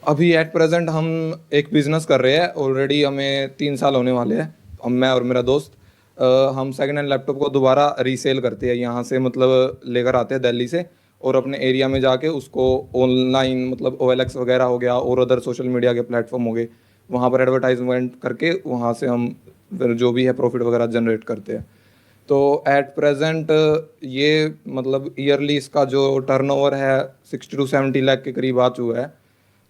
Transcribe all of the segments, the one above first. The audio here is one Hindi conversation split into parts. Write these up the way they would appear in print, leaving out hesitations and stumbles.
अभी एट प्रेजेंट हम एक बिजनेस कर रहे हैं, ऑलरेडी हमें 3 साल होने वाले हैं। हम, मैं और मेरा दोस्त, हम सेकंड हैंड लैपटॉप को दोबारा रीसेल करते हैं यहाँ से, मतलब लेकर आते हैं दिल्ली से, और अपने एरिया में जाके उसको ऑनलाइन, मतलब OLX वगैरह हो गया और अदर सोशल मीडिया के प्लेटफॉर्म हो गए, वहाँ पर एडवर्टाइजमेंट करके वहाँ से हम फिर जो भी है प्रॉफिट वगैरह जनरेट करते हैं। तो एट प्रेजेंट ये मतलब ईयरली इसका जो टर्नओवर है 60 to 70 लाख के करीब आ चुका है।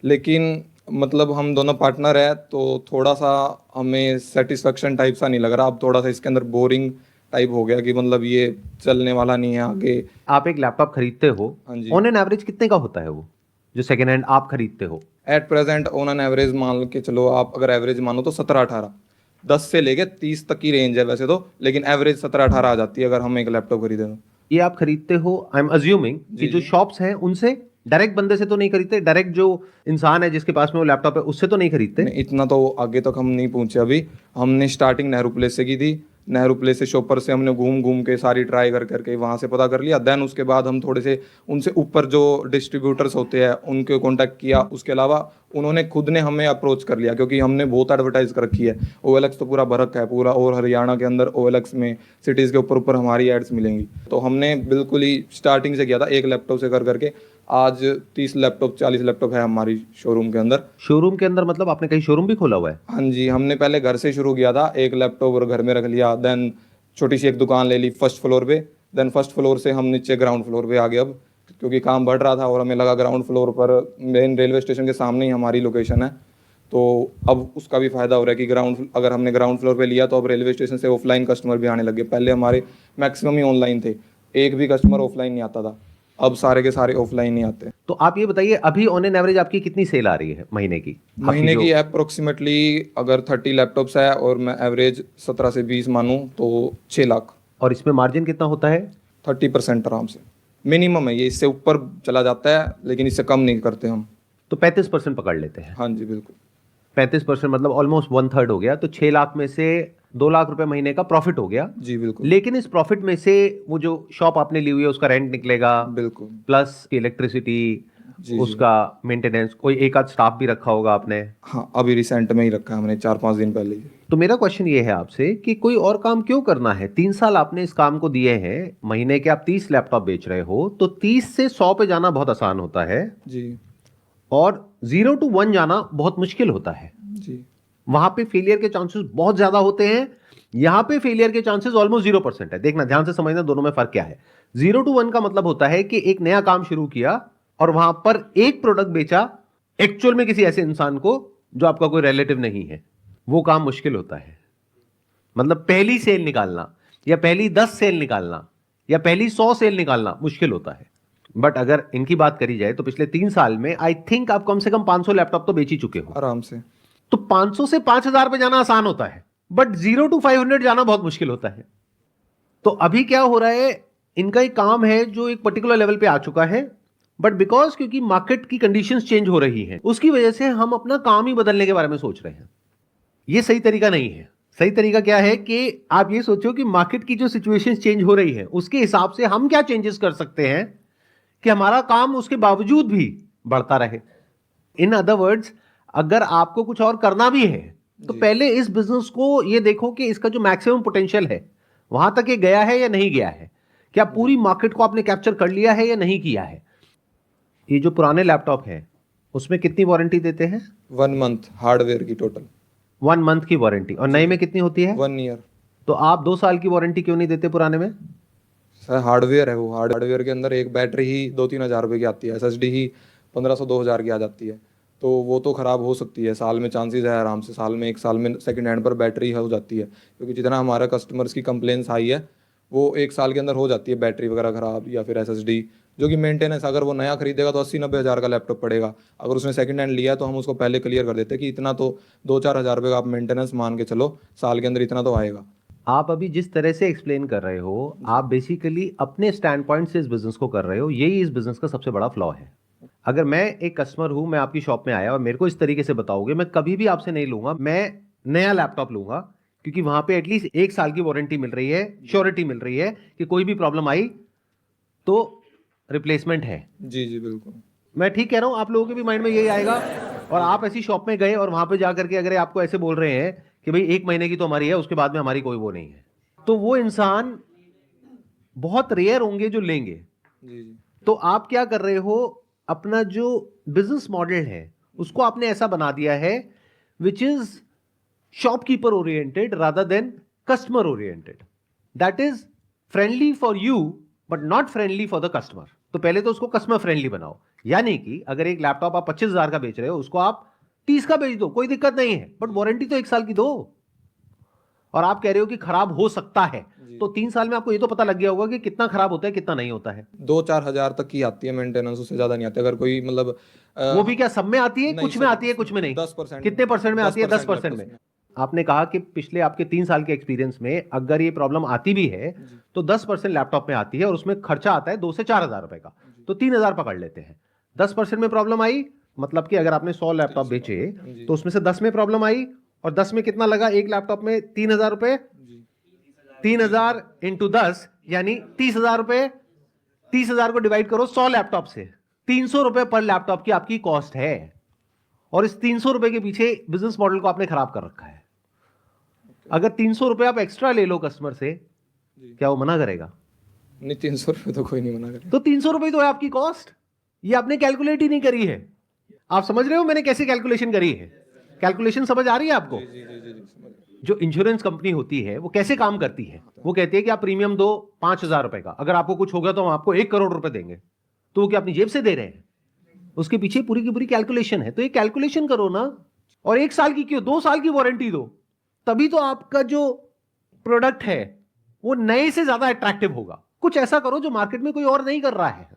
लेकिन मतलब हम दोनों पार्टनर है तो थोड़ा सा हमें सेटिस्फेक्शन टाइप सा नहीं लग रहा। अब थोड़ा सा इसके अंदर बोरिंग टाइप हो गया कि मतलब ये चलने वाला नहीं है आगे। आप एक लैपटॉप खरीदते हो, हाँ जी। ऑन एन एवरेज कितने का होता है वो जो सेकेंड हैंड आप खरीदते हो? At present on an average मान के चलो, आप अगर एवरेज मानो तो 17-18, 10 से लेके 30 तक की रेंज है वैसे तो, लेकिन एवरेज 17-18 आ जाती है अगर हम एक लैपटॉप खरीदें तो। ये आप खरीदते हो, आई एम अज्यूमिंग कि जी जो जी। शॉप्स हैं उनसे, डायरेक्ट बंदे से तो नहीं खरीदते? डायरेक्ट जो इंसान है जिसके पास में वो लैपटॉप है उससे तो नहीं खरीदते? नहीं, इतना तो आगे तक हम नहीं पहुंचे अभी। हमने स्टार्टिंग नेहरू प्लेस से की थी। नेहरू प्लेस से शॉपर से हमने घूम घूम के सारी ट्राई कर करके वहाँ से पता कर लिया। देन उसके बाद हम थोड़े से उनसे ऊपर जो डिस्ट्रीब्यूटर्स होते हैं उनके कांटेक्ट किया। उसके अलावा उन्होंने खुद ने हमें अप्रोच कर लिया, क्योंकि हमने बहुत एडवर्टाइज कर रखी है। OLX तो पूरा भरक है पूरा, और हरियाणा के अंदर OLX में सिटीज़ के ऊपर ऊपर हमारी एड्स मिलेंगी। तो हमने बिल्कुल ही स्टार्टिंग से किया था, एक लैपटॉप से कर करके आज 30 लैपटॉप 40 लैपटॉप है हमारी शोरूम के अंदर। शोरूम के अंदर मतलब आपने कहीं शोरूम भी खोला हुआ है? हाँ जी, हमने पहले घर से शुरू किया था, एक लैपटॉप और घर में रख लिया। देन छोटी सी एक दुकान ले ली फर्स्ट फ्लोर पे। देन फर्स्ट फ्लोर से हम नीचे ग्राउंड फ्लोर पे आ गए अब, क्योंकि काम बढ़ रहा था और हमें लगा ग्राउंड फ्लोर पर मेन रेलवे स्टेशन के सामने ही हमारी लोकेशन है। तो अब उसका भी फायदा हो रहा है कि ग्राउंड, अगर हमने ग्राउंड फ्लोर पे लिया तो अब रेलवे स्टेशन से ऑफलाइन कस्टमर भी आने लगे। पहले हमारे मैक्सिमम ही ऑनलाइन थे, एक भी कस्टमर ऑफलाइन नहीं आता था। अब सारे के सारे ऑफलाइन ही आते हैं। तो आप ये बताइए, अभी ऑन एन एवरेज आपकी कितनी सेल आ रही है महीने की? आपकी महीने जो की अप्रोक्सीमेटली अगर 30 लैपटॉप्स है और मैं एवरेज 17 से 20 मानूं तो 6 लाख। और इसमें मार्जिन कितना होता है? 30% आराम से मिनिमम है ये, इससे ऊपर चला जाता है लेकिन इससे कम नहीं करते हम। तो 35% पकड़ लेते हैं। हाँ जी बिल्कुल। 35% मतलब ऑलमोस्ट वन थर्ड हो गया। तो 6 लाख में से 2 लाख रुपए महीने का प्रॉफिट हो गया। जी बिल्कुल। लेकिन इस प्रॉफिट में से वो जो शॉप आपने ली हुई है उसका रेंट निकलेगा, बिल्कुल। प्लस इलेक्ट्रिसिटी, जी जी। उसका मेंटेनेंस, कोई एक आध स्टाफ भी रखा होगा आपने। हाँ, अभी रिसेंट में ही रखा है हमने 4-5 दिन पहले ही। तो मेरा क्वेश्चन ये है आपसे कि कोई और काम क्यों करना है? 3 साल आपने इस काम को दिए हैं, महीने के आप 30 लैपटॉप बेच रहे हो, तो 30 से 100 पे जाना बहुत आसान होता है जी और 0 to 1 जाना बहुत मुश्किल होता है। जी। वहां पे फेलियर के चांसेस बहुत ज्यादा होते हैं, यहां पे फेलियर के चांसेस ऑलमोस्ट 0% है। देखना, ध्यान से समझना दोनों में फर्क क्या है। 0 to 1 का मतलब होता है कि एक नया काम शुरू किया और वहां पर एक प्रोडक्ट बेचा एक्चुअल में किसी ऐसे इंसान को जो आपका कोई रिलेटिव नहीं है। वो काम मुश्किल होता है। मतलब पहली सेल निकालना या पहली 10 सेल निकालना या पहली 100 सेल निकालना मुश्किल होता है। बट अगर इनकी बात करी जाए तो पिछले 3 साल में आई थिंक आप कम से कम 500 लैपटॉप तो बेच ही चुके हो। आराम से। तो 500 से 5000 पे जाना आसान होता है, बट 0 to 500 जाना बहुत मुश्किल होता है। तो अभी क्या हो रहा है, इनका एक काम है जो एक पर्टिकुलर लेवल पे आ चुका है, बट बिकॉज क्योंकि मार्केट की कंडीशंस चेंज हो रही हैं उसकी वजह से हम अपना काम ही बदलने के बारे में सोच रहे हैं। ये सही तरीका नहीं है। सही तरीका क्या है कि आप ये सोचो कि मार्केट की जो सिचुएशन चेंज हो रही है उसके हिसाब से हम क्या चेंजेस कर सकते हैं कि हमारा काम उसके बावजूद भी बढ़ता रहे। इन अदर वर्ड्स, अगर आपको कुछ और करना भी है तो जी। पहले इस बिजनेस को ये देखो कि इसका जो मैक्सिमम पोटेंशियल है वहां तक ये गया है या नहीं गया है, क्या पूरी मार्केट को आपने कैप्चर कर लिया है या नहीं किया है। ये जो पुराने लैपटॉप है उसमें कितनी वारंटी देते हैं? 1 मंथ हार्डवेयर की टोटल। 1 मंथ की वारंटी, और नए जी। में कितनी होती है? 1 ईयर। तो आप 2 साल की वारंटी क्यों नहीं देते पुराने में? सर हार्डवेयर है, वो हार्डवेयर के अंदर एक बैटरी ही 2-3 हज़ार रुपये की आती है, SSD ही 1500-2000 की आ जाती है। तो वो तो ख़राब हो सकती है, साल में चांसेस है आराम से, साल में 1 साल में सेकंड हैंड पर बैटरी हो जाती है। क्योंकि जितना हमारा कस्टमर्स की कंप्लेंट्स आई है वो 1 साल के अंदर हो जाती है बैटरी वगैरह ख़राब या फिर SSD। जो कि मेंटेनेंस, अगर वो नया खरीदेगा तो 80-90 हज़ार का लैपटॉप पड़ेगा। अगर उसने सेकंड हैंड लिया तो हम उसको पहले क्लियर कर देते हैं कि इतना तो 2-4 हज़ार रुपये का आप मेंटेनेंस मान के चलो, साल के अंदर इतना तो आएगा। आप अभी जिस तरह से एक्सप्लेन कर रहे हो, आप बेसिकली अपने स्टैंड पॉइंट से इस बिजनेस को कर रहे हो। यही इस बिजनेस का सबसे बड़ा फ्लॉ है। अगर मैं एक कस्टमर हूं, मैं आपकी शॉप में आया और मेरे को इस तरीके से बताओगे, मैं कभी भी आपसे नहीं लूंगा, मैं नया लैपटॉप लूंगा, क्योंकि वहां पे एटलीस्ट 1 साल की वारंटी मिल रही है, श्योरिटी मिल रही है कि कोई भी प्रॉब्लम आई तो रिप्लेसमेंट है। जी जी बिल्कुल। मैं ठीक कह रहा हूं? आप लोगों के भी माइंड में यही आएगा। और आप ऐसी शॉप में गए और वहां पे जाकर के अगर आपको ऐसे बोल रहे हैं कि भाई 1 महीने की तो हमारी है, उसके बाद में हमारी कोई वो नहीं है, तो वो इंसान बहुत रेयर होंगे जो लेंगे। जी जी तो आप क्या कर रहे हो, अपना जो बिजनेस मॉडल है उसको आपने ऐसा बना दिया है which is shopkeeper oriented rather than customer oriented, that is friendly for you but not friendly for the customer. तो पहले तो उसको कस्टमर फ्रेंडली बनाओ, यानी कि अगर एक लैपटॉप आप 25,000 का बेच रहे हो, उसको आप 30 का बेच दो, कोई दिक्कत नहीं है, बट वारंटी तो 1 साल की दो। और आप कह रहे हो कि खराब हो सकता है, तो 3 साल में आपको ये तो पता लग गया होगा कि कितना खराब होता है कितना नहीं होता है। 2-4 हजार तक की आती है मेंटेनेंस, उससे ज्यादा नहीं आती। अगर कोई मतलब वो भी क्या सब में आती है, नहीं, कुछ में सब आती है कुछ में नहीं? 10%। कितने परसेंट में आती है? 10% 10% में। आपने कहा कि पिछले आपके 3 साल के एक्सपीरियंस में अगर ये प्रॉब्लम आती भी है तो 10% लैपटॉप में आती है और उसमें खर्चा आता है 2 से 4 हजार रुपए का, तो 3,000 पकड़ लेते हैं। 10% में प्रॉब्लम आई, मतलब कि अगर आपने 100 लैपटॉप बेचे तो उसमें से 10 में प्रॉब्लम आई, और 10 में कितना लगा एक लैपटॉप में? 3,000 रुपए। 3,000 इंटू 10 यानी 30,000 रुपए। 30,000 को डिवाइड करो 100 लैपटॉप से, 300 रुपए पर लैपटॉप की आपकी कॉस्ट है। और इस 300 रुपए के पीछे बिजनेस मॉडल को आपने खराब कर रखा है। अगर 300 रुपए आप एक्स्ट्रा ले लो कस्टमर से, क्या वो मना करेगा? नहीं, 300 रुपये तो कोई नहीं मना करे। तो 300 रुपए तो है आपकी कॉस्ट, ये आपने कैलकुलेट ही नहीं करी है। आप समझ रहे हो मैंने कैसे कैलकुलेशन करी है? कैलकुलेशन समझ आ रही है आपको? जी जी जी जी समझ गया। जो इंश्योरेंस कंपनी होती है वो कैसे काम करती है, वो कहती है कि आप प्रीमियम दो 5,000 रुपए का, अगर आपको कुछ होगा तो हम आपको 1 करोड़ रुपए देंगे। तो वो क्या अपनी जेब से दे रहे हैं? उसके पीछे पूरी की पूरी कैलकुलेशन है। तो ये कैलकुलेशन करो ना, और 1 साल की क्यों, 2 साल की वारंटी दो, तभी तो आपका जो प्रोडक्ट है वो नए से ज्यादा अट्रैक्टिव होगा। कुछ ऐसा करो जो मार्केट में कोई और नहीं कर रहा है।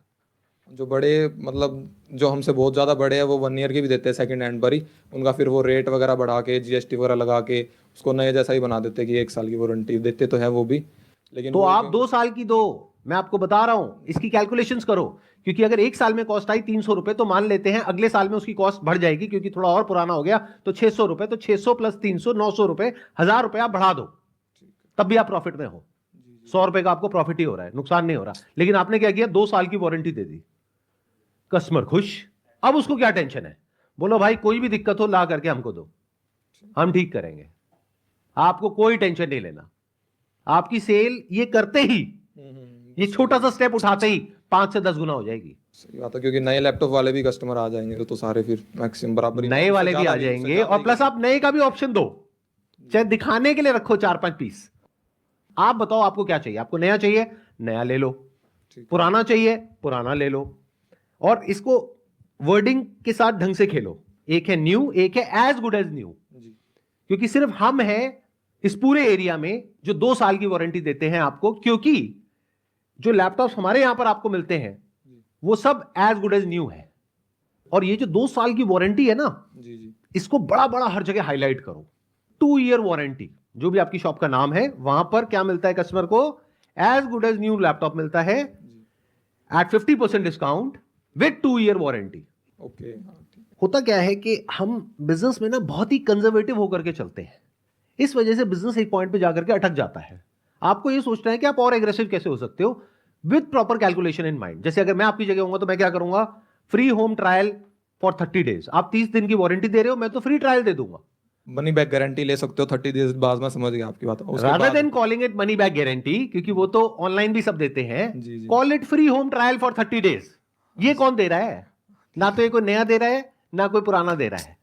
जो बड़े मतलब जो हमसे बहुत ज़्यादा बड़े हैं वो 1 ईयर की भी देते हैं सेकंड हैंड पर ही, उनका फिर वो रेट वगैरह बढ़ा के जीएसटी वगैरह लगा के उसको नए जैसा ही बना देते हैं कि 1 साल की वारंटी देते तो है वो भी, लेकिन तो वो आप 2 साल की दो, मैं आपको बता रहा हूं इसकी कैलकुलेशंस करो, क्योंकि अगर 1 साल में कॉस्ट आई 300 रुपए, तो मान लेते हैं अगले साल में उसकी कॉस्ट बढ़ जाएगी क्योंकि थोड़ा और पुराना हो गया, तो 600 रुपए, तो 600 प्लस 300 900 रुपए, 1,000 रुपए आप बढ़ा दो, तब भी आप प्रॉफिट में हो। 100 रुपए का आपको प्रॉफिट ही हो रहा है, नुकसान नहीं हो रहा। लेकिन आपने क्या किया, 2 साल की वारंटी दे दी, कस्टमर खुश। अब उसको क्या टेंशन है, बोलो भाई कोई भी दिक्कत हो ला करके हमको दो, हम ठीक करेंगे, आपको कोई टेंशन नहीं लेना। आपकी सेल ये करते ही, ये छोटा सा स्टेप उठाते ही 5 से 10 गुना हो जाएगी। सही बात है, क्योंकि नए लैपटॉप वाले भी कस्टमर आ जाएंगे तो सारे फिर मैक्सिमम बराबर ही, नए वाले भी ज़्यादा आ नहीं, उससे जाएंगे, ज़्यादा और ही प्लस आप नए का भी ऑप्शन दो, चाहे दिखाने के लिए रखो 4-5 पीस। आप बताओ आपको क्या चाहिए, आपको नया चाहिए नया ले लो, पुराना चाहिए पुराना ले लो, और इसको वर्डिंग के साथ ढंग से खेलो। एक है न्यू, एक है एज गुड एज न्यू, जी। क्योंकि सिर्फ हम हैं इस पूरे एरिया में जो 2 साल की वारंटी देते हैं आपको, क्योंकि जो लैपटॉप्स हमारे यहां पर आपको मिलते हैं वो सब एज गुड एज न्यू है। और ये जो 2 साल की वारंटी है ना, जी जी इसको बड़ा बड़ा हर जगह हाईलाइट करो। 2 ईयर वारंटी, जो भी आपकी शॉप का नाम है वहां पर क्या मिलता है कस्टमर को, as good as new laptop मिलता है at 50% discount with 2 year warranty. Okay. होता क्या है कि हम बिजनेस में ना बहुत ही कंजर्वेटिव होकर के चलते हैं, इस वजह से बिजनेस एक पॉइंट पे जाकर के अटक जाता है। आपको ये सोचना है कि आप और एग्रेसिव कैसे हो सकते हो, with proper calculation in mind. जैसे अगर मैं आपकी जगह होऊंगा तो मैं क्या करूंगा, free home trial for 30 days. आप 30 दिन की वारंटी दे रहे हो, मैं तो फ्री ट्रायल दे दूंगा। मनी बैक गारंटी ले सकते हो 30 डेज बाद, मैं समझ गया आपकी बात। उसके रादर बाद then calling it money back guarantee, क्योंकि वो तो ऑनलाइन भी सब देते हैं, जी, जी। Call it free home trial for 30 days. ये कौन दे रहा है? ना तो ये कोई नया दे रहा है ना कोई पुराना दे रहा है।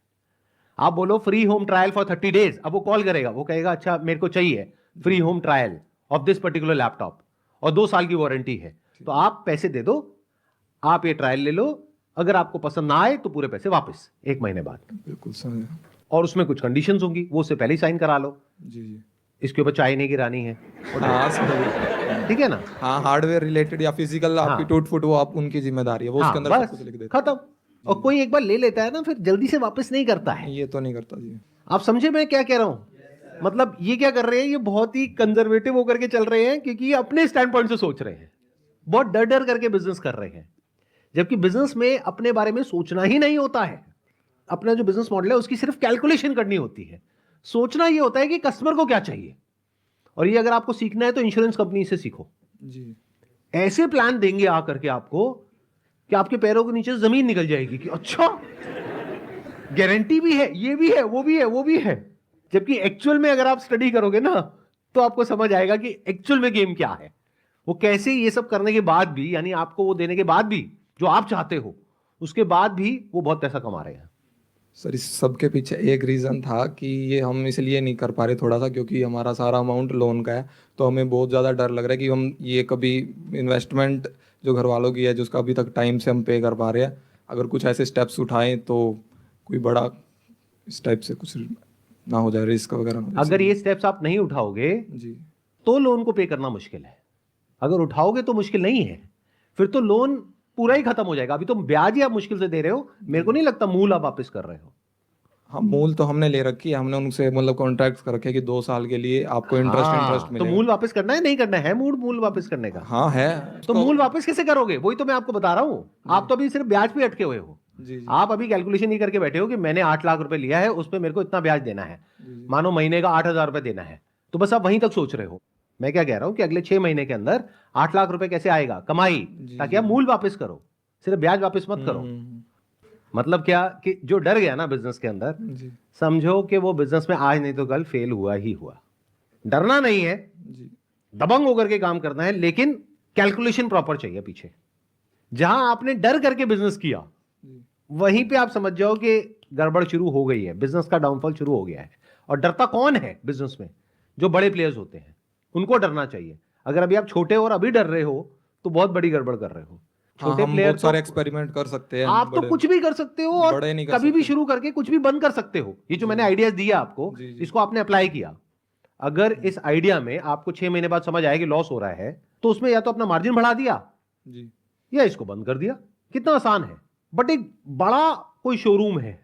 आप बोलो free home trial for 30 days, अब वो कॉल करेगा, वो कहेगा अच्छा मेरे को चाहिए free home trial of this particular laptop और 2 साल की वारंटी है, तो आप पैसे दे दो, आप ये ट्रायल ले लो, अगर आपको पसंद ना आए तो पूरे पैसे वापस 1 महीने बाद। बिल्कुल समझ गया। और उसमें कुछ कंडीशंस होंगी, वो उससे पहले ही साइन करा लो। जी जी इसके ऊपर चाय नहीं गिरानी है, हाँ समझ गया। ठीक है ना? हाँ, हार्डवेयर रिलेटेड या फिजिकल आपकी हाँ। टूट फूट वो आप उनकी जिम्मेदारी है, वो हाँ, उसके अंदर सब बस कुछ लिख देते खत्म। और कोई एक बार ले लेता है ना, फिर जल्दी से वापस नहीं करता है। हैं। ये तो नहीं करता जी। आप समझे मैं क्या कह रहा हूं? मतलब ये क्या कर रहे हैं, ये बहुत ही कंजर्वेटिव होकर के चल रहे हैं, क्योंकि ये अपने स्टैंड पॉइंट से सोच रहे हैं, बहुत डर डर करके बिजनेस कर रहे हैं, जबकि बिजनेस में अपने बारे में सोचना ही नहीं होता है। अपना जो बिजनेस मॉडल है उसकी सिर्फ कैलकुलेशन करनी होती है। सोचना ये होता है कि कस्टमर को क्या चाहिए। और ये अगर आपको सीखना है तो इंश्योरेंस कंपनी से सीखो। जी ऐसे प्लान देंगे आकर के आपको कि आपके पैरों के नीचे जमीन निकल जाएगी कि अच्छा गारंटी भी है, ये भी है, वो भी है, वो भी है। जबकि एक्चुअल में अगर आप स्टडी करोगे ना तो आपको समझ आएगा कि एक्चुअल में गेम क्या है। वो कैसे ये सब करने के बाद भी, यानी आपको वो देने के बाद भी जो आप चाहते हो, उसके बाद भी वो बहुत पैसा कमा रहे हैं। सर इस सब के पीछे एक रीज़न था कि ये हम इसलिए नहीं कर पा रहे थोड़ा सा, क्योंकि हमारा सारा अमाउंट लोन का है। तो हमें बहुत ज़्यादा डर लग रहा है कि हम ये कभी इन्वेस्टमेंट जो घर वालों की है जिसका अभी तक टाइम से हम पे कर पा रहे हैं, अगर कुछ ऐसे स्टेप्स उठाएं तो कोई बड़ा इस टाइप से कुछ ना हो जाए, रिस्क वगैरह ना हो जाए। अगर ये स्टेप्स आप नहीं उठाओगे जी तो लोन को पे करना मुश्किल है। अगर उठाओगे तो मुश्किल नहीं है, फिर तो लोन पूरा ही खत्म हो जाएगा। अभी तो ब्याज ही आप मुश्किल से दे रहे हो, मेरे को नहीं लगता मूल आप वापस कर रहे हो। हाँ, मूल तो हमने ले रखी है, हमने उनसे मतलब कॉन्ट्रैक्ट कर रखे कि 2 साल के लिए आपको इंटरेस्ट हाँ, तो मिलेगा। मूल वापस करना है, नहीं करना है मूल वापस करने का? हाँ है। तो मूल वापस कैसे करोगे? वही तो मैं आपको बता रहा हूं। आप तो अभी सिर्फ ब्याज पे अटके हुए हो। जी जी आप अभी कैलकुलेशन नहीं करके बैठे हो कि मैंने 8 लाख रुपए लिया है, उस पर मेरे को इतना ब्याज देना है, मानो महीने का 8,000 रुपए देना है, तो बस आप वहीं तक सोच रहे हो। मैं क्या कह रहा हूं कि अगले 6 महीने के अंदर 8 लाख रुपए कैसे आएगा कमाई, ताकि आप मूल वापस करो, सिर्फ ब्याज वापस मत करो। मतलब क्या कि जो डर गया ना बिजनेस के अंदर, जी समझो कि वो बिजनेस में आज नहीं तो कल फेल हुआ ही हुआ। डरना नहीं है, जी दबंग होकर के काम करना है, लेकिन कैलकुलेशन प्रॉपर चाहिए पीछे। जहां आपने डर करके बिजनेस किया, वहीं पे आप समझ जाओ कि गड़बड़ शुरू हो गई है, बिजनेस का डाउनफॉल शुरू हो गया है। और डरता कौन है बिजनेस में? जो बड़े प्लेयर्स होते हैं, उनको डरना चाहिए। अगर अभी आप छोटे और अभी डर रहे हो तो बहुत बड़ी गड़बड़ कर रहे हो। हाँ, छोटे हम प्लेयर बहुत सारे एक्सपेरिमेंट कर सकते हैं, आप तो बड़े कुछ भी कर सकते हो, और बड़े नहीं कर कभी भी सकते। शुरू करके कुछ भी बंद कर सकते हो। ये जो मैंने आइडियाज दिया आपको, जी, जी। इसको आपने अप्लाई किया। अगर इस आइडिया में आपको 6 महीने बाद समझ आए कि लॉस हो रहा है, तो उसमें या तो अपना मार्जिन बढ़ा दिया जी या इसको बंद कर दिया। कितना आसान है। बट एक बड़ा कोई शोरूम है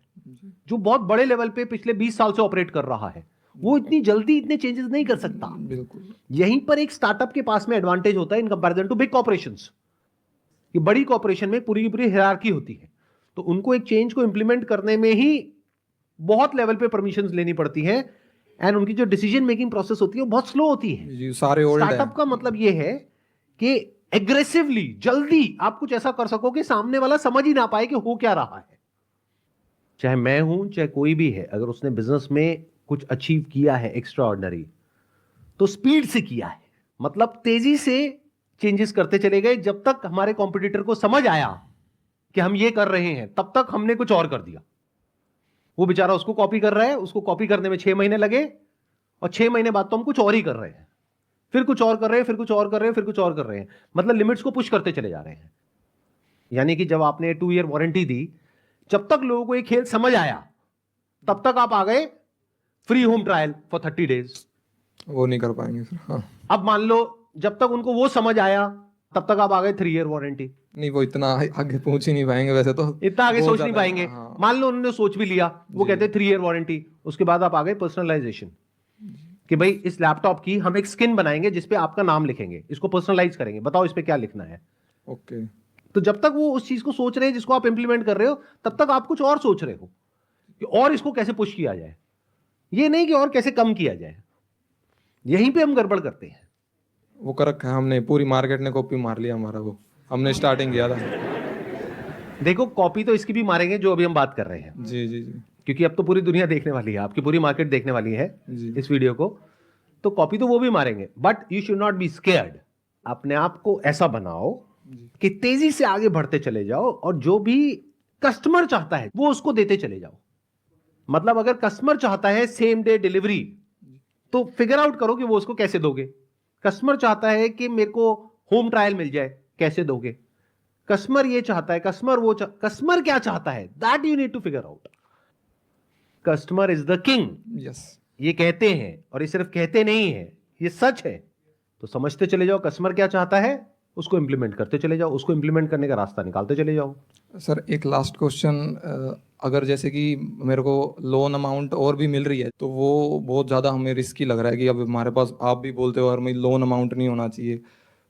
जो बहुत बड़े लेवल पे पिछले 20 साल से ऑपरेट कर रहा है, वो इतनी जल्दी इतने चेंजेस नहीं कर सकता। बिल्कुल। यहीं पर एक स्टार्टअप के पास में एडवांटेज होता है in comparison to big corporations. कि बड़ी कॉर्पोरेशन में पूरी की पूरी हायरार्की होती है, तो उनको एक चेंज को इंप्लीमेंट करने में ही बहुत लेवल पे परमिशंस लेनी पड़ती है, एंड उनकी जो डिसीजन मेकिंग प्रोसेस होती है वो बहुत स्लो होती है। जी सारे ओल्ड स्टार्टअप हैं। का मतलब ये है कि एग्रेसिवली जल्दी आप कुछ ऐसा कर सको कि सामने वाला समझ ही ना पाए कि हो क्या रहा है। चाहे मैं हूं चाहे कोई भी है, अगर उसने बिजनेस में कुछ अचीव किया है एक्स्ट्रा ऑर्डिनरी, तो स्पीड से किया है। मतलब तेजी से चेंजेस करते चले गए। जब तक हमारे कॉम्पिटिटर को समझ आया कि हम ये कर रहे हैं, तब तक हमने कुछ और कर दिया। वो बेचारा उसको कॉपी कर रहा है, उसको कॉपी करने में 6 महीने लगे, और 6 महीने बाद तो हम कुछ और ही कर रहे हैं, फिर कुछ और कर रहे हैं, फिर कुछ और कर रहे हैं, फिर कुछ और कर रहे हैं। मतलब लिमिट्स को पुश करते चले जा रहे हैं। यानी कि जब आपने 2 ईयर वारंटी दी, जब तक लोगों को ये खेल समझ आया, तब तक आप आ गए free home trial for 30 days. वो नहीं कर पाएंगे सर। हाँ अब मान लो जब तक उनको वो समझ आया, तब तक आप आ गए 3 ईयर वारंटी। नहीं, वो इतना आगे पहुंच ही नहीं पाएंगे वैसे तो। इतना आगे बहुत सोच नहीं ज्यादा है। पाएंगे। हाँ मान लो उन्होंने सोच भी लिया, वो कहते हैं 3 ईयर वारंटी, उसके बाद आप आ गए पर्सनलाइजेशन, कि भाई इस लैपटॉप की हम एक स्किन बनाएंगे जिसपे आपका नाम लिखेंगे, इसको पर्सनलाइज करेंगे, बताओ इस पे क्या लिखना है। ओके। तो जब तक वो उस चीज को सोच रहे हैं जिसको आप इंप्लीमेंट कर रहे हो, तब तक आप कुछ और सोच रहे हो कि और इसको कैसे पुश किया जाए, ये नहीं कि और कैसे कम किया जाए। यहीं पे हम गड़बड़ करते हैं। वो कर रखा है हमने, पूरी मार्केट ने कॉपी मार लिया हमारा। वो हमने स्टार्टिंग किया था। देखो, कॉपी तो इसकी भी मारेंगे जो अभी हम बात कर रहे हैं, जी जी जी क्योंकि अब तो पूरी दुनिया देखने वाली है, आपकी पूरी मार्केट देखने वाली है जी। इस वीडियो को, तो कॉपी तो वो भी मारेंगे। But you should not be scared. अपने आप को ऐसा बनाओ कि तेजी से आगे बढ़ते चले जाओ, और जो भी कस्टमर चाहता है वो उसको देते चले जाओ। मतलब अगर कस्टमर चाहता है सेम डे डिलीवरी, तो फिगर आउट करो कि वो उसको कैसे दोगे। कस्टमर चाहता है कि मेरे को होम ट्रायल मिल जाए, कैसे दोगे। कस्टमर ये चाहता है, कस्टमर क्या चाहता है, that you need to figure out. Customer is the king, yes. ये कहते हैं, और ये सिर्फ कहते नहीं है, ये सच है। तो समझते चले जाओ कस्टमर क्या चाहता है, उसको इंप्लीमेंट करते चले जाओ, उसको इंप्लीमेंट करने का रास्ता निकालते चले जाओ। सर एक लास्ट क्वेश्चन, अगर जैसे कि मेरे को लोन अमाउंट और भी मिल रही है, तो वो बहुत ज़्यादा हमें रिस्की लग रहा है कि अब हमारे पास, आप भी बोलते हो, और हमें लोन अमाउंट नहीं होना चाहिए,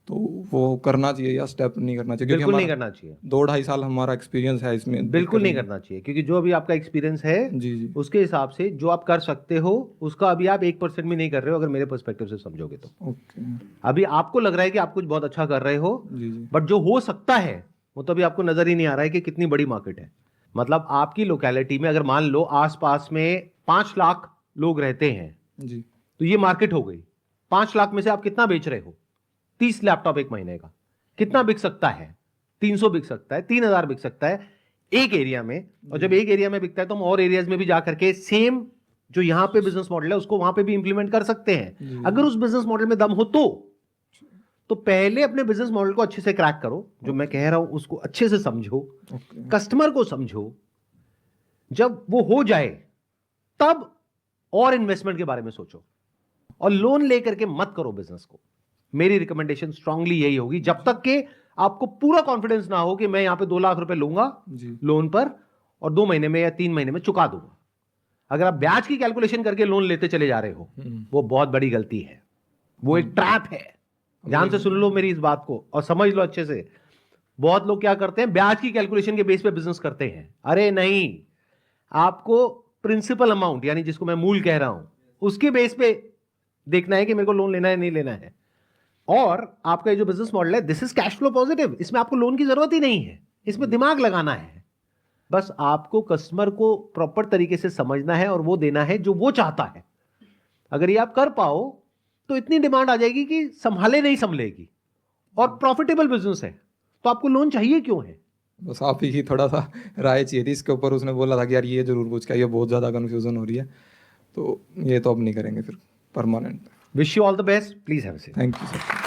तो वो करना चाहिए या स्टेप नहीं करना चाहिए? क्योंकि बिल्कुल नहीं हमारा करना चाहिए। 2-2.5 साल हमारा एक्सपीरियंस है इसमें। बिल्कुल नहीं करना चाहिए, क्योंकि जो अभी आपका एक्सपीरियंस है, जी जी उसके हिसाब से जो आप कर सकते हो, उसका अभी आप 1% भी नहीं कर रहे हो, अगर मेरे पर्सपेक्टिव से समझोगे तो। ओके। अभी आपको लग रहा है कि आप कुछ बहुत अच्छा कर रहे हो, जी जी बट जो हो सकता है वो तो अभी आपको नजर ही नहीं आ रहा है कि कितनी बड़ी मार्केट है। मतलब आपकी लोकेलिटी में अगर मान लो आसपास में 5 लाख लोग रहते हैं, जी तो ये मार्केट हो गई। 5 लाख में से आप कितना बेच रहे हो? 30 लैपटॉप एक महीने का। कितना बिक सकता है? 300 बिक सकता है, 3000 बिक सकता है एक एरिया में। और जब एक एरिया में बिकता है तो हम और एरियाज में भी जाकर के सेम जो यहां पे बिजनेस मॉडल है उसको वहां पे भी इंप्लीमेंट कर सकते हैं, अगर उस बिजनेस मॉडल में दम हो तो पहले अपने बिजनेस मॉडल को अच्छे से क्रैक करो, जो मैं कह रहा हूं उसको अच्छे से समझो, कस्टमर को समझो। जब वो हो जाए तब और इन्वेस्टमेंट के बारे में सोचो, और लोन लेकर के मत करो बिजनेस को। मेरी रिकमेंडेशन स्ट्रांगली यही होगी, जब तक कि आपको पूरा कॉन्फिडेंस ना हो कि मैं यहां पे 2 लाख रुपए लूंगा लोन पर और 2 महीने में या 3 महीने में चुका दूंगा। अगर आप ब्याज की कैलकुलेशन करके लोन लेते चले जा रहे हो, वो बहुत बड़ी गलती है, वो एक ट्रैप है। ध्यान से सुन लो मेरी इस बात को और समझ लो अच्छे से। बहुत लोग क्या करते हैं, ब्याज की कैलकुलेशन के बेस पे बिजनेस करते हैं। अरे नहीं, आपको प्रिंसिपल अमाउंट यानी जिसको मैं मूल कह रहा हूं उसके बेस पे देखना है कि मेरे को लोन लेना है नहीं लेना है। और आपका ये जो बिजनेस मॉडल है, this is cash flow positive, इसमें आपको लोन की जरूरत ही नहीं है, इसमें दिमाग लगाना है। बस आपको कस्टमर को प्रॉपर तरीके से समझना है और वो देना है जो वो चाहता है। अगर ये आप कर पाओ तो इतनी डिमांड आ जाएगी कि संभाले नहीं संभलेगी, और प्रॉफिटेबल बिजनेस है तो आपको लोन चाहिए क्यों है? बस आप ही थोड़ा सा राय चाहिए थी इसके ऊपर। उसने बोला था कि यार ये जरूर पूछ के ये बहुत ज़्यादा कन्फ्यूजन हो रही है, तो ये तो अब नहीं करेंगे फिर permanent. Wish you all the best, please have a seat. Thank you sir.